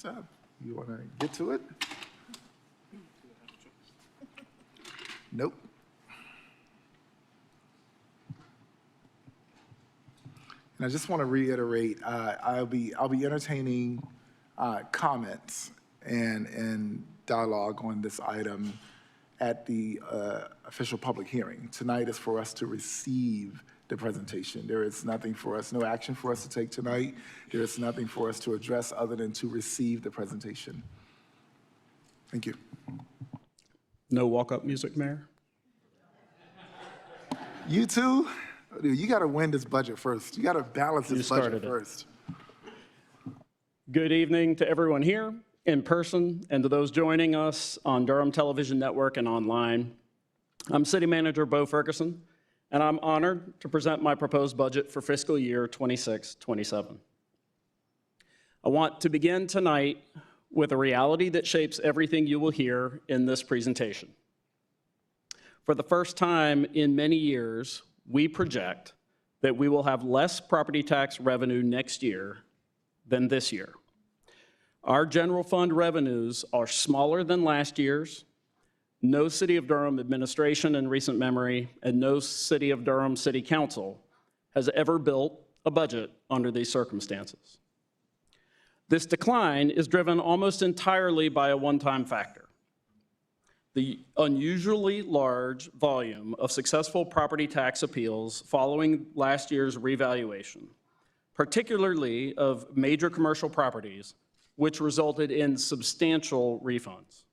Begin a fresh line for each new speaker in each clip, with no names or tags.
job. You want to get to it? Nope. And I just want to reiterate, I'll be entertaining comments and dialogue on this item at the official public hearing. Tonight is for us to receive the presentation. There is nothing for us, no action for us to take tonight. There is nothing for us to address other than to receive the presentation. Thank you.
No walk-up music, Mayor?
You too? Dude, you got to win this budget first. You got to balance this budget first.
Good evening to everyone here in person and to those joining us on Durham Television Network and online. I'm City Manager Bo Ferguson, and I'm honored to present my proposed budget for fiscal year 26-27. I want to begin tonight with a reality that shapes everything you will hear in this presentation. For the first time in many years, we project that we will have less property tax revenue next year than this year. Our general fund revenues are smaller than last year's. No City of Durham administration in recent memory and no City of Durham City Council has ever built a budget under these circumstances. This decline is driven almost entirely by a one-time factor: the unusually large volume of successful property tax appeals following last year's revaluation, particularly of major commercial properties, which resulted in substantial refunds.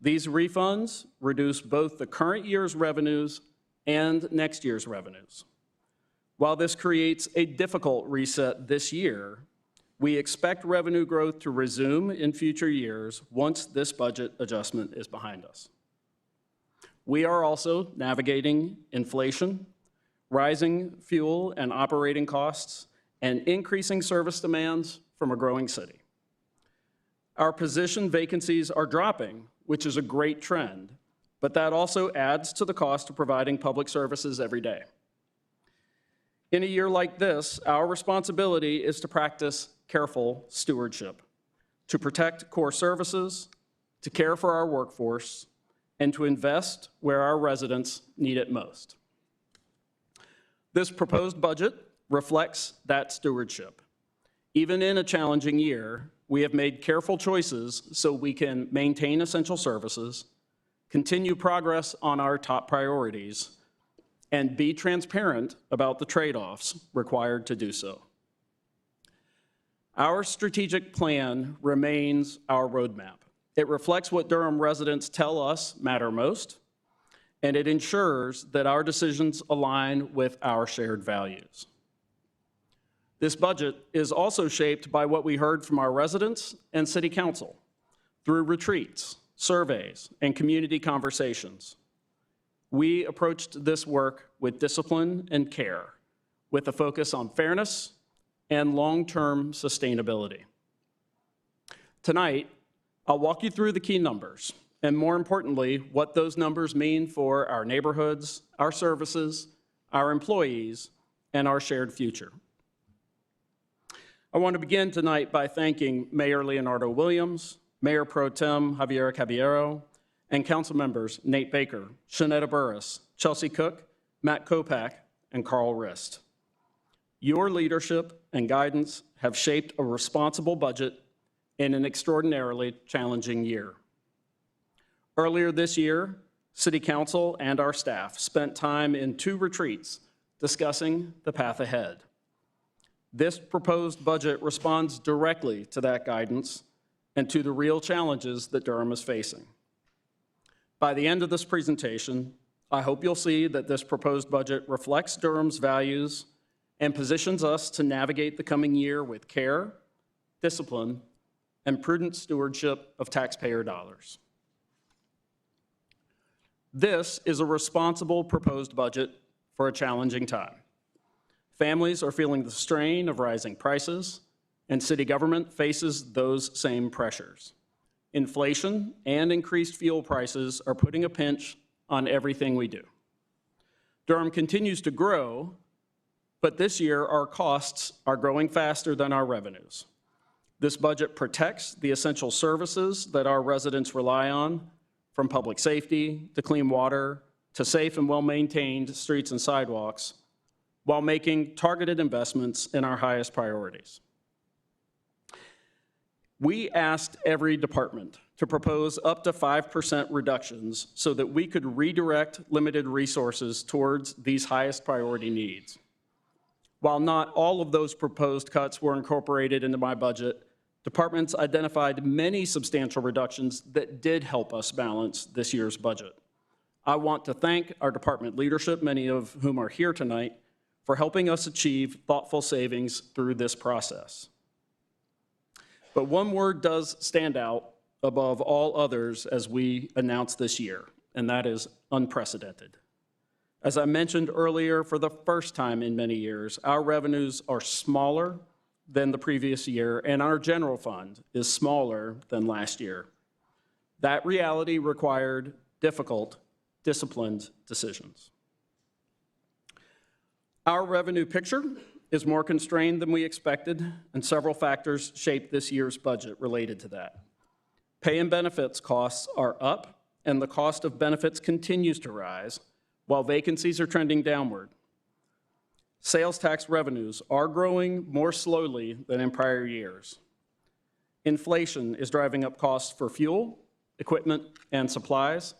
These refunds reduce both the current year's revenues and next year's revenues. While this creates a difficult reset this year, we expect revenue growth to resume in future years once this budget adjustment is behind us. We are also navigating inflation, rising fuel and operating costs, and increasing service demands from a growing city. Our position vacancies are dropping, which is a great trend, but that also adds to the cost of providing public services every day. In a year like this, our responsibility is to practice careful stewardship, to protect core services, to care for our workforce, and to invest where our residents need it most. This proposed budget reflects that stewardship. Even in a challenging year, we have made careful choices so we can maintain essential services, continue progress on our top priorities, and be transparent about the trade-offs required to do so. Our strategic plan remains our roadmap. It reflects what Durham residents tell us matter most, and it ensures that our decisions align with our shared values. This budget is also shaped by what we heard from our residents and City Council through retreats, surveys, and community conversations. We approached this work with discipline and care, with a focus on fairness and long-term sustainability. Tonight, I'll walk you through the key numbers, and more importantly, what those numbers mean for our neighborhoods, our services, our employees, and our shared future. I want to begin tonight by thanking Mayor Leonardo Williams, Mayor Pro Tem Javier Caballero, and council members Nate Baker, Shanetta Burris, Chelsea Cook, Matt Kopak, and Carl Rist. Your leadership and guidance have shaped a responsible budget in an extraordinarily challenging year. Earlier this year, City Council and our staff spent time in 2 retreats discussing the path ahead. This proposed budget responds directly to that guidance and to the real challenges that Durham is facing. By the end of this presentation, I hope you'll see that this proposed budget reflects Durham's values and positions us to navigate the coming year with care, discipline, and prudent stewardship of taxpayer dollars. This is a responsible proposed budget for a challenging time. Families are feeling the strain of rising prices, and city government faces those same pressures. Inflation and increased fuel prices are putting a pinch on everything we do. Durham continues to grow, but this year our costs are growing faster than our revenues. This budget protects the essential services that our residents rely on, from public safety to clean water to safe and well-maintained streets and sidewalks, while making targeted investments in our highest priorities. We asked every department to propose up to 5% reductions so that we could redirect limited resources towards these highest priority needs. While not all of those proposed cuts were incorporated into my budget, departments identified many substantial reductions that did help us balance this year's budget. I want to thank our department leadership, many of whom are here tonight, for helping us achieve thoughtful savings through this process. But one word does stand out above all others as we announce this year, and that is unprecedented. As I mentioned earlier, for the first time in many years, our revenues are smaller than the previous year, and our general fund is smaller than last year. That reality required difficult, disciplined decisions. Our revenue picture is more constrained than we expected, and several factors shaped this year's budget related to that. Pay and benefits costs are up, and the cost of benefits continues to rise, while vacancies are trending downward. Sales tax revenues are growing more slowly than in prior years. Inflation is driving up costs for fuel, equipment, and supplies.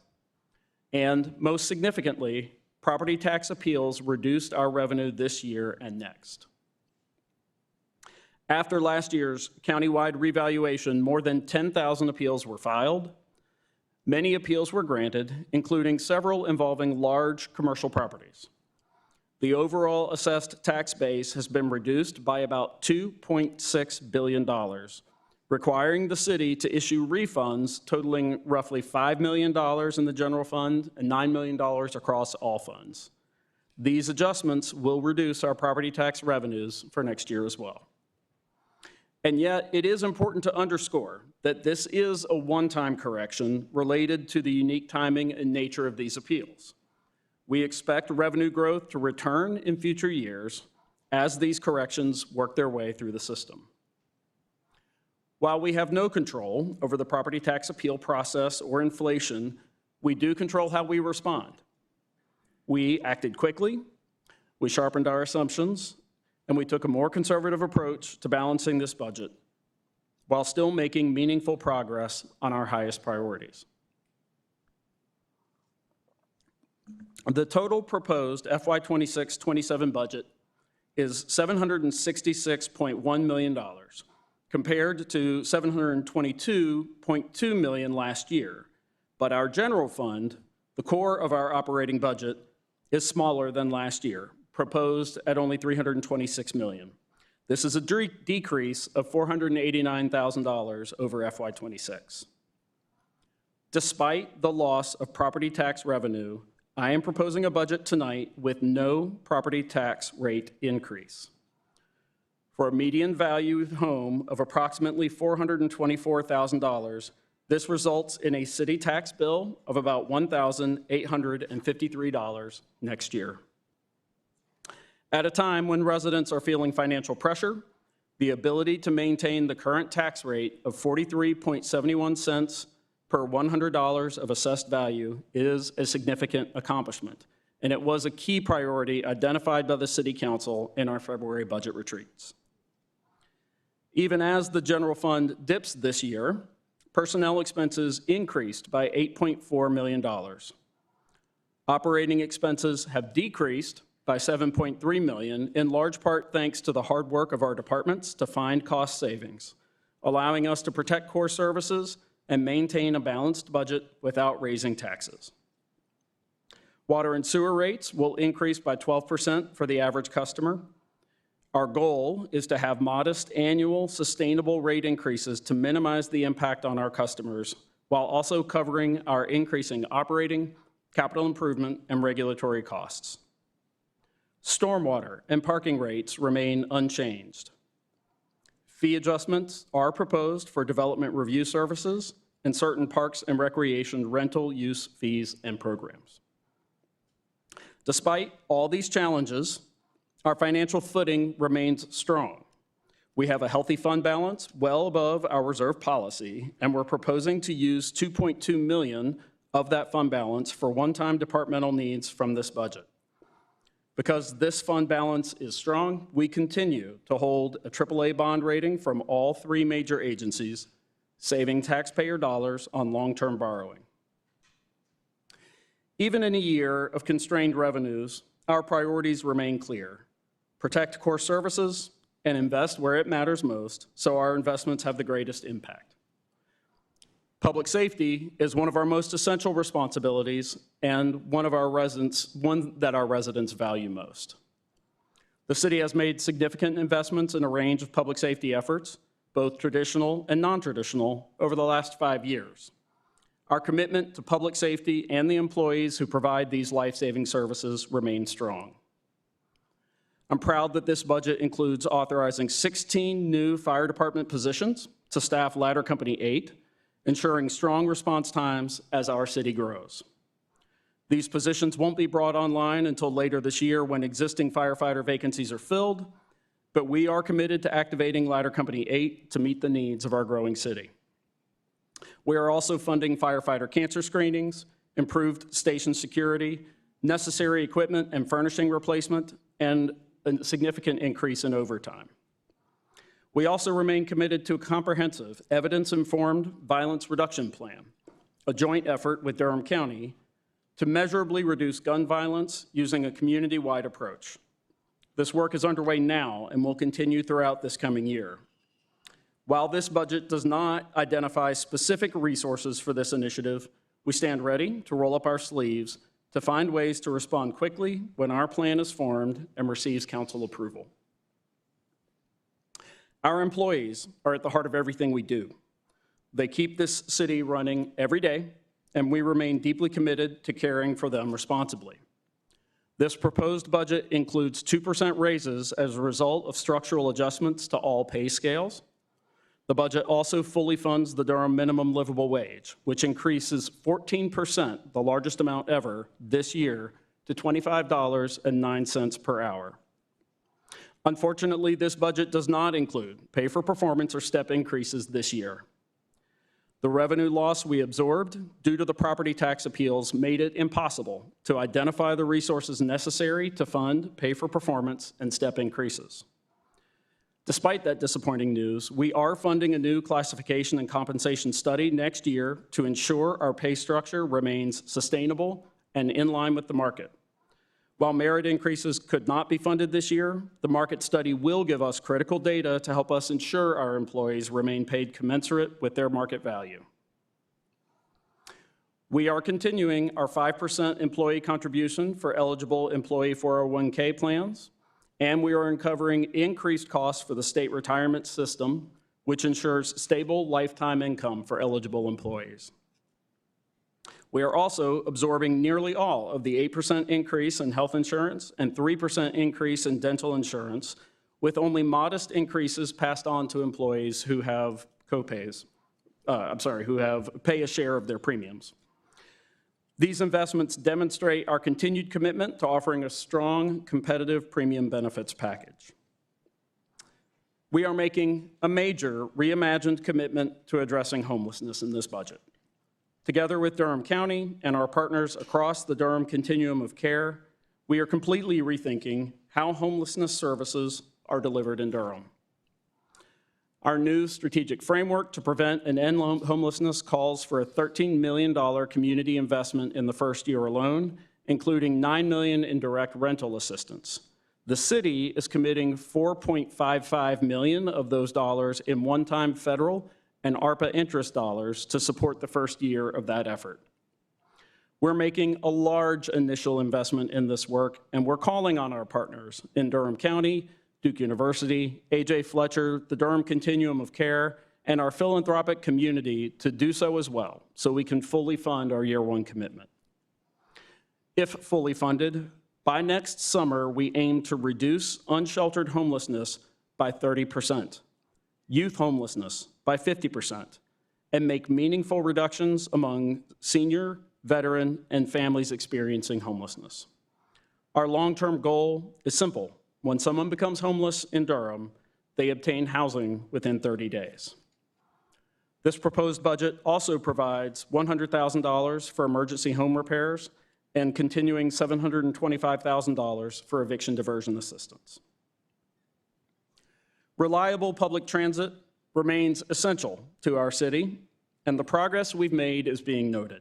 And most significantly, property tax appeals reduced our revenue this year and next. After last year's countywide revaluation, more than 10,000 appeals were filed. Many appeals were granted, including several involving large commercial properties. The overall assessed tax base has been reduced by about $2.6 billion, requiring the city to issue refunds totaling roughly $5 million in the general fund and $9 million across all funds. These adjustments will reduce our property tax revenues for next year as well. And yet, it is important to underscore that this is a one-time correction related to the unique timing and nature of these appeals. We expect revenue growth to return in future years as these corrections work their way through the system. While we have no control over the property tax appeal process or inflation, we do control how we respond. We acted quickly, we sharpened our assumptions, and we took a more conservative approach to balancing this budget while still making meaningful progress on our highest priorities. The total proposed FY26-27 budget is $766.1 million, compared to $722.2 million last year. But our general fund, the core of our operating budget, is smaller than last year, proposed at only $326 million. This is a decrease of $489,000 over FY26. Despite the loss of property tax revenue, I am proposing a budget tonight with no property tax rate increase. For a median valued home of approximately $424,000, this results in a city tax bill of about $1,853 next year. At a time when residents are feeling financial pressure, the ability to maintain the current tax rate of 43.71 cents per $100 of assessed value is a significant accomplishment, and it was a key priority identified by the City Council in our February budget retreats. Even as the general fund dips this year, personnel expenses increased by $8.4 million. Operating expenses have decreased by $7.3 million, in large part thanks to the hard work of our departments to find cost savings, allowing us to protect core services and maintain a balanced budget without raising taxes. Water and sewer rates will increase by 12% for the average customer. Our goal is to have modest annual sustainable rate increases to minimize the impact on our customers while also covering our increasing operating, capital improvement, and regulatory costs. Stormwater and parking rates remain unchanged. Fee adjustments are proposed for development review services and certain parks and recreation rental use fees and programs. Despite all these challenges, our financial footing remains strong. We have a healthy fund balance well above our reserve policy, and we're proposing to use $2.2 million of that fund balance for one-time departmental needs from this budget. Because this fund balance is strong, we continue to hold a AAA bond rating from all three major agencies, saving taxpayer dollars on long-term borrowing. Even in a year of constrained revenues, our priorities remain clear: protect core services and invest where it matters most so our investments have the greatest impact. Public safety is one of our most essential responsibilities and one that our residents value most. The city has made significant investments in a range of public safety efforts, both traditional and non-traditional, over the last 5 years. Our commitment to public safety and the employees who provide these life-saving services remain strong. I'm proud that this budget includes authorizing 16 new fire department positions to staff Ladder Company 8, ensuring strong response times as our city grows. These positions won't be brought online until later this year when existing firefighter vacancies are filled, but we are committed to activating Ladder Company 8 to meet the needs of our growing city. We are also funding firefighter cancer screenings, improved station security, necessary equipment and furnishing replacement, and a significant increase in overtime. We also remain committed to a comprehensive, evidence-informed violence reduction plan, a joint effort with Durham County to measurably reduce gun violence using a community-wide approach. This work is underway now and will continue throughout this coming year. While this budget does not identify specific resources for this initiative, we stand ready to roll up our sleeves to find ways to respond quickly when our plan is formed and receives council approval. Our employees are at the heart of everything we do. They keep this city running every day, and we remain deeply committed to caring for them responsibly. This proposed budget includes 2% raises as a result of structural adjustments to all pay scales. The budget also fully funds the Durham minimum livable wage, which increases 14%, the largest amount ever, this year to $25.09 per hour. Unfortunately, this budget does not include pay for performance or step increases this year. The revenue loss we absorbed due to the property tax appeals made it impossible to identify the resources necessary to fund pay for performance and step increases. Despite that disappointing news, we are funding a new classification and compensation study next year to ensure our pay structure remains sustainable and in line with the market. While merit increases could not be funded this year, the market study will give us critical data to help us ensure our employees remain paid commensurate with their market value. We are continuing our 5% employee contribution for eligible employee 401k plans, and we are uncovering increased costs for the state retirement system, which ensures stable lifetime income for eligible employees. We are also absorbing nearly all of the 8% increase in health insurance and 3% increase in dental insurance, with only modest increases passed on to employees who have co-pays, who have pay a share of their premiums. These investments demonstrate our continued commitment to offering a strong, competitive premium benefits package. We are making a major reimagined commitment to addressing homelessness in this budget. Together with Durham County and our partners across the Durham continuum of care, we are completely rethinking how homelessness services are delivered in Durham. Our new strategic framework to prevent and end homelessness calls for a $13 million community investment in the first year alone, including $9 million in direct rental assistance. The city is committing $4.55 million of those dollars in one-time federal and ARPA interest dollars to support the first year of that effort. We're making a large initial investment in this work, and we're calling on our partners in Durham County, Duke University, A.J. Fletcher, the Durham Continuum of Care, and our philanthropic community to do so as well, so we can fully fund our year one commitment. If fully funded, by next summer, we aim to reduce unsheltered homelessness by 30%, youth homelessness by 50%, and make meaningful reductions among senior, veteran, and families experiencing homelessness. Our long-term goal is simple. When someone becomes homeless in Durham, they obtain housing within 30 days. This proposed budget also provides $100,000 for emergency home repairs and continuing $725,000 for eviction diversion assistance. Reliable public transit remains essential to our city, and the progress we've made is being noted.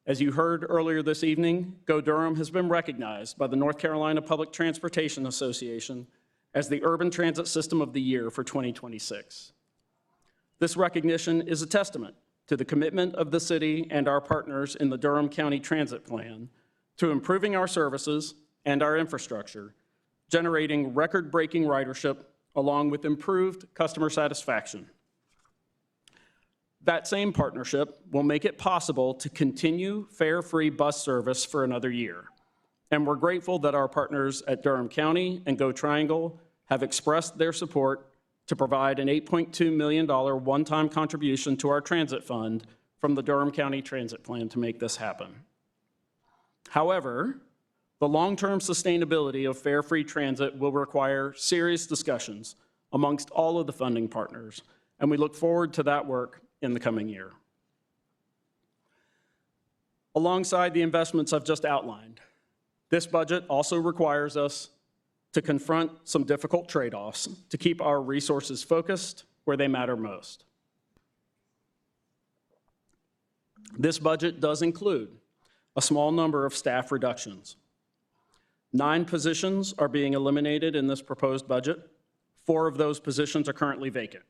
As you heard earlier this evening, Go Durham has been recognized by the North Carolina Public Transportation Association as the Urban Transit System of the Year for 2026. This recognition is a testament to the commitment of the city and our partners in the Durham County Transit Plan to improving our services and our infrastructure, generating record-breaking ridership along with improved customer satisfaction. That same partnership will make it possible to continue fare-free bus service for another year. And we're grateful that our partners at Durham County and Go Triangle have expressed their support to provide an $8.2 million one-time contribution to our transit fund from the Durham County Transit Plan to make this happen. However, the long-term sustainability of fare-free transit will require serious discussions amongst all of the funding partners, and we look forward to that work in the coming year. Alongside the investments I've just outlined, this budget also requires us to confront some difficult trade-offs to keep our resources focused where they matter most. This budget does include a small number of staff reductions. 9 positions are being eliminated in this proposed budget. 4 of those positions are currently vacant.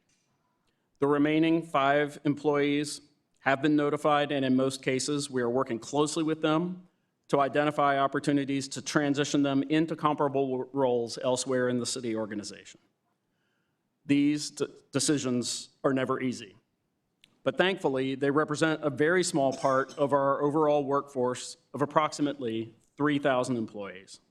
The remaining 5 employees have been notified, and in most cases, we are working closely with them to identify opportunities to transition them into comparable roles elsewhere in the city organization. These decisions are never easy, but thankfully, they represent a very small part of our overall workforce of approximately 3,000 employees.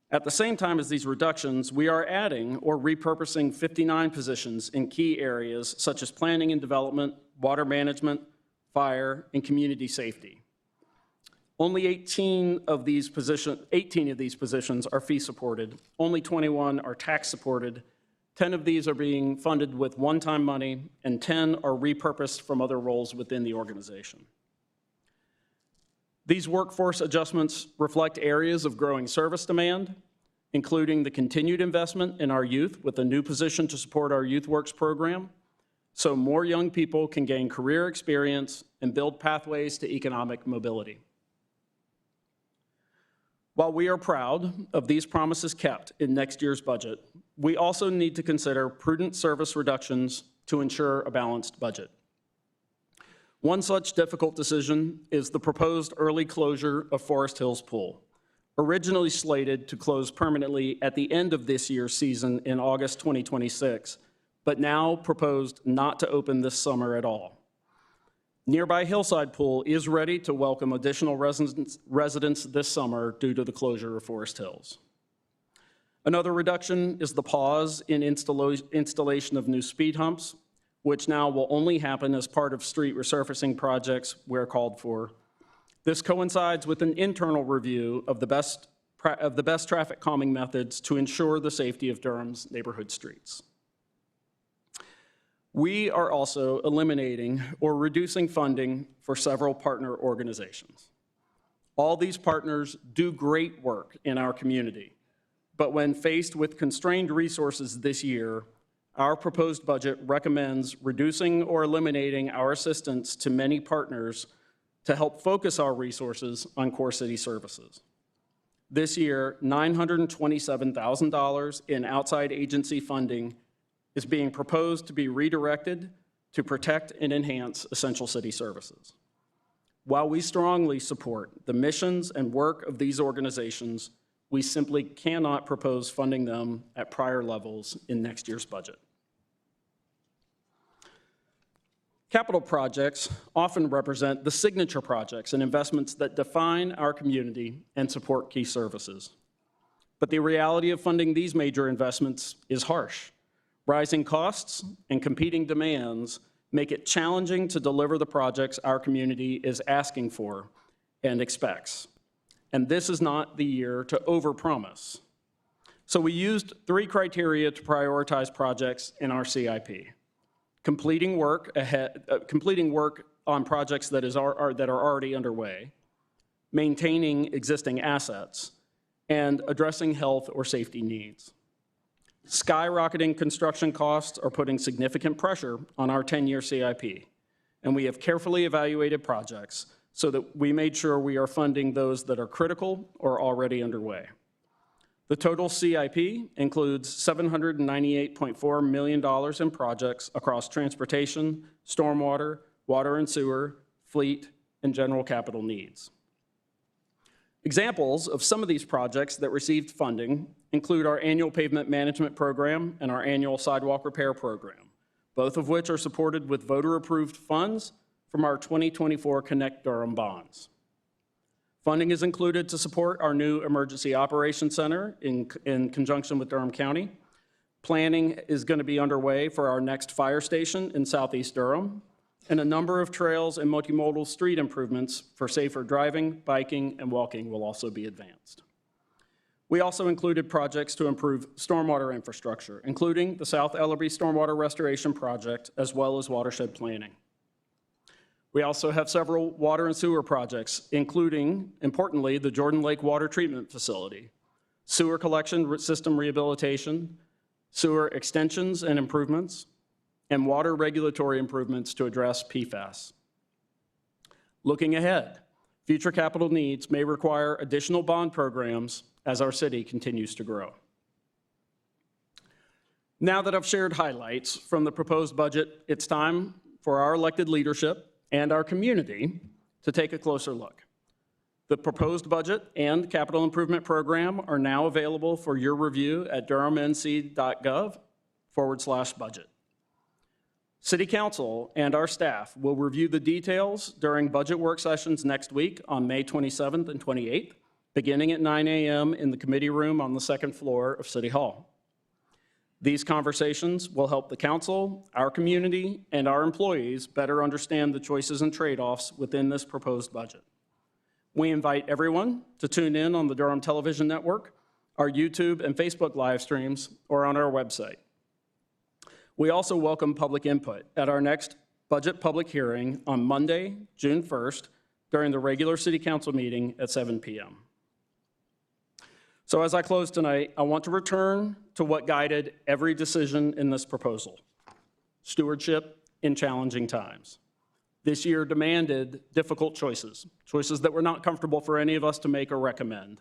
At the same time as these reductions, we are adding or repurposing 59 positions in key areas such as planning and development, water management, fire, and community safety. Only 18 of these positions are fee-supported. Only 21 are tax-supported. 10 of these are being funded with one-time money, and 10 are repurposed from other roles within the organization. These workforce adjustments reflect areas of growing service demand, including the continued investment in our youth with a new position to support our Youth Works program, so more young people can gain career experience and build pathways to economic mobility. While we are proud of these promises kept in next year's budget, we also need to consider prudent service reductions to ensure a balanced budget. One such difficult decision is the proposed early closure of Forest Hills Pool, originally slated to close permanently at the end of this year's season in August 2026, but now proposed not to open this summer at all. Nearby Hillside Pool is ready to welcome additional residents this summer due to the closure of Forest Hills. Another reduction is the pause in installation of new speed humps, which now will only happen as part of street resurfacing projects where called for. This coincides with an internal review of the best traffic calming methods to ensure the safety of Durham's neighborhood streets. We are also eliminating or reducing funding for several partner organizations. All these partners do great work in our community, but when faced with constrained resources this year, our proposed budget recommends reducing or eliminating our assistance to many partners to help focus our resources on core city services. This year, $927,000 in outside agency funding is being proposed to be redirected to protect and enhance essential city services. While we strongly support the missions and work of these organizations, we simply cannot propose funding them at prior levels in next year's budget. Capital projects often represent the signature projects and investments that define our community and support key services. But the reality of funding these major investments is harsh. Rising costs and competing demands make it challenging to deliver the projects our community is asking for and expects. And this is not the year to overpromise. So we used 3 criteria to prioritize projects in our CIP. Completing work on projects that are already underway, maintaining existing assets, and addressing health or safety needs. Skyrocketing construction costs are putting significant pressure on our 10-year CIP, and we have carefully evaluated projects so that we made sure we are funding those that are critical or already underway. The total CIP includes $798.4 million in projects across transportation, stormwater, water and sewer, fleet, and general capital needs. Examples of some of these projects that received funding include our annual pavement management program and our annual sidewalk repair program, both of which are supported with voter-approved funds from our 2024 Connect Durham bonds. Funding is included to support our new Emergency Operations Center in conjunction with Durham County. Planning is going to be underway for our next fire station in Southeast Durham, and a number of trails and multimodal street improvements for safer driving, biking, and walking will also be advanced. We also included projects to improve stormwater infrastructure, including the South Ellerby Stormwater Restoration Project, as well as watershed planning. We also have several water and sewer projects, including, importantly, the Jordan Lake Water Treatment Facility, sewer collection system rehabilitation, sewer extensions and improvements, and water regulatory improvements to address PFAS. Looking ahead, future capital needs may require additional bond programs as our city continues to grow. Now that I've shared highlights from the proposed budget, it's time for our elected leadership and our community to take a closer look. The proposed budget and capital improvement program are now available for your review at durhamnc.gov/budget. City Council and our staff will review the details during budget work sessions next week on May 27th and 28th, beginning at 9 a.m. in the committee room on the second floor of City Hall. These conversations will help the council, our community, and our employees better understand the choices and trade-offs within this proposed budget. We invite everyone to tune in on the Durham Television Network, our YouTube and Facebook live streams, or on our website. We also welcome public input at our next budget public hearing on Monday, June 1st, during the regular City Council meeting at 7 p.m. So as I close tonight, I want to return to what guided every decision in this proposal: stewardship in challenging times. This year demanded difficult choices that were not comfortable for any of us to make or recommend.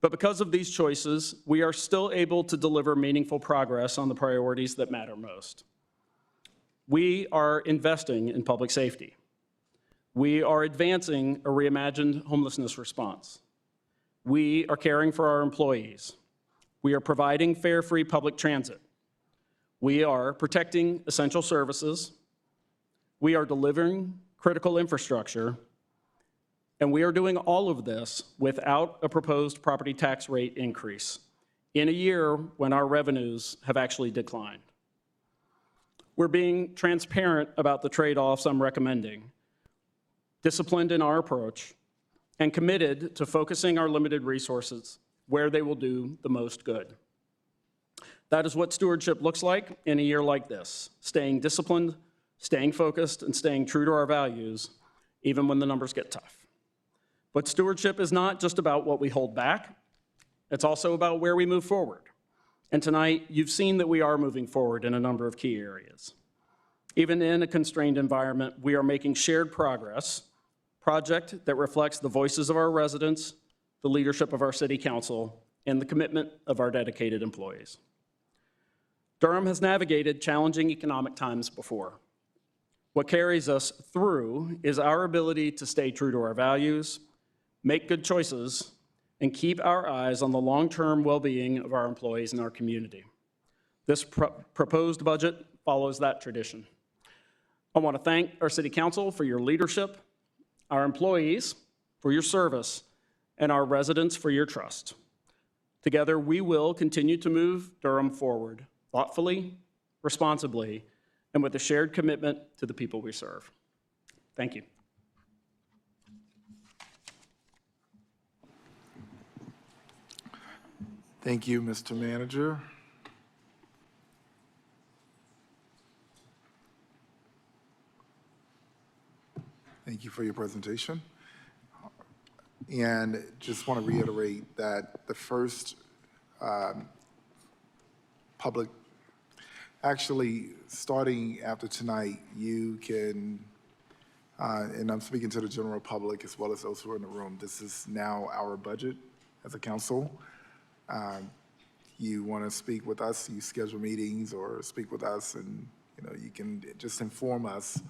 But because of these choices, we are still able to deliver meaningful progress on the priorities that matter most. We are investing in public safety. We are advancing a reimagined homelessness response. We are caring for our employees. We are providing fare-free public transit. We are protecting essential services. We are delivering critical infrastructure. And we are doing all of this without a proposed property tax rate increase in a year when our revenues have actually declined. We're being transparent about the trade-offs I'm recommending, disciplined in our approach, and committed to focusing our limited resources where they will do the most good. That is what stewardship looks like in a year like this: staying disciplined, staying focused, and staying true to our values, even when the numbers get tough. But stewardship is not just about what we hold back, it's also about where we move forward. And tonight, you've seen that we are moving forward in a number of key areas. Even in a constrained environment, we are making shared progress, project that reflects the voices of our residents, the leadership of our City Council, and the commitment of our dedicated employees. Durham has navigated challenging economic times before. What carries us through is our ability to stay true to our values, make good choices, and keep our eyes on the long-term well-being of our employees and our community. This proposed budget follows that tradition. I want to thank our City Council for your leadership, our employees for your service, and our residents for your trust. Together, we will continue to move Durham forward thoughtfully, responsibly, and with a shared commitment to the people we serve. Thank you.
Thank you, Mr. Manager. Thank you for your presentation. And just want to reiterate that the first public, actually, starting after tonight, you can, and I'm speaking to the general public as well as those who are in the room, this is now our budget as a council. You want to speak with us, you schedule meetings or speak with us, and you can just inform us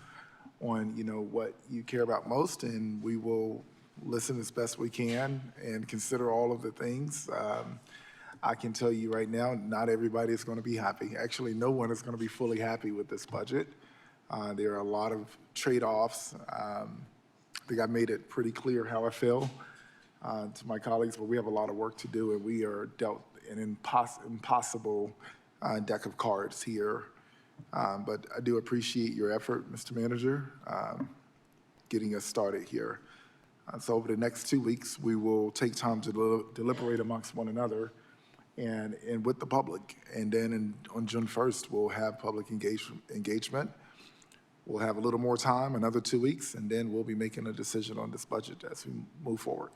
on what you care about most, and we will listen as best we can and consider all of the things. I can tell you right now, not everybody is going to be happy. Actually, no one is going to be fully happy with this budget. There are a lot of trade-offs. I think I made it pretty clear how I feel to my colleagues, but we have a lot of work to do, and we are dealt an impossible deck of cards here. But I do appreciate your effort, Mr. Manager, getting us started here. So over the next 2 weeks, we will take time to deliberate amongst one another and with the public. And then on June 1st, we'll have public engagement. We'll have a little more time, another 2 weeks, and then we'll be making a decision on this budget as we move forward.